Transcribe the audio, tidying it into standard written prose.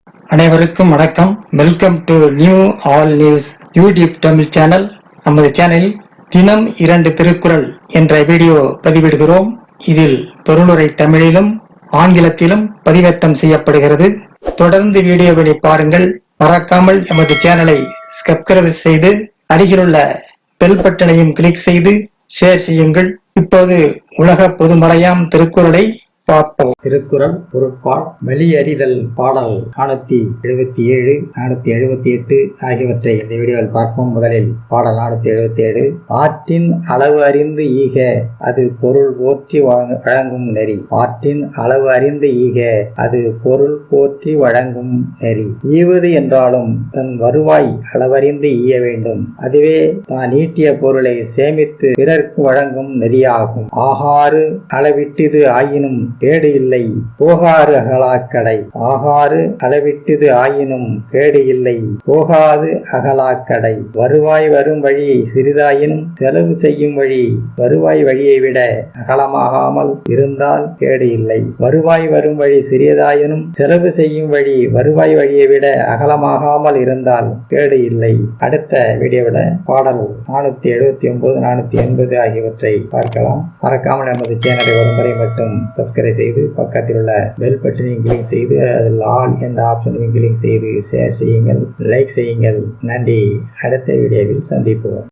அனைவருக்கும் வணக்கம். Welcome to new all news YouTube Tamil channel. நமது சேனலில் தினம் 2 திருக்குறள் என்ற வீடியோ பதிவிடுகிறோம். இதில் பொருளுரை தமிழிலும் ஆங்கிலத்திலும் பதிவேற்றம் செய்யப்படுகிறது. தொடர்ந்து வீடியோவை பாருங்கள். மறக்காமல் எமது சேனலை சப்ஸ்கிரைப் செய்து அருகிலுள்ள பெல் பட்டனையும் கிளிக் செய்து ஷேர் செய்யுங்கள். இப்போது உலக பொதுமறையாம் திருக்குறளை பார்ப்போம். திருக்குறள் பொருட்பால் வெளியறிதல் பாடல் 477, 478 ஆகியவற்றை இந்த வீடியோவில் பார்ப்போம். முதலில் பாடல் 477. ஆற்றின் அளவு அறிந்து ஈக அது பொருள் போற்றி வழங்கும் நெறி. ஆற்றின் அளவு அறிந்து ஈக அது பொருள் போற்றி வழங்கும் நெறி. ஈவது என்றாலும் தன் வருவாய் அளவறிந்து ஈய வேண்டும். அதுவே தான் ஈட்டிய பொருளை சேமித்து பிறர்க்கு வழங்கும் நெறியாகும். ஆகாறு அளவிட்டிது ஆயினும் கேடு இல்லை போகாறு அகலாக்கடை. ஆகாறு அளவிட்டது ஆயினும் கேடு இல்லை போகாது அகலாக்கடை. வருவாய் வரும் வழி சிறிதாயினும் செலவு செய்யும் வழி வருவாய் வழியை விட அகலமாகாமல் இருந்தால் கேடு இல்லை. வருவாய் வரும் வழி சிறியதாயினும் செலவு செய்யும் வழி வருவாய் வழியை விட அகலமாகாமல் இருந்தால் கேடு இல்லை. அடுத்த வீடியோவில் பாடல் 479, 480 ஆகியவற்றை பார்க்கலாம். மறக்காமல் நமது சேனலை ஒருமுறை மட்டும் சப்ஸ்கிரைப் செய்து பக்கத்தில் உள்ள பெல் பட்டனையும் கிளிக் செய்து அதில் ஆல் என்ற ஆப்ஷனையும் கிளிக் செய்து ஷேர் செய்யுங்கள், லைக் செய்யுங்கள். நன்றி. அடுத்த வீடியோவில் சந்திப்போம்.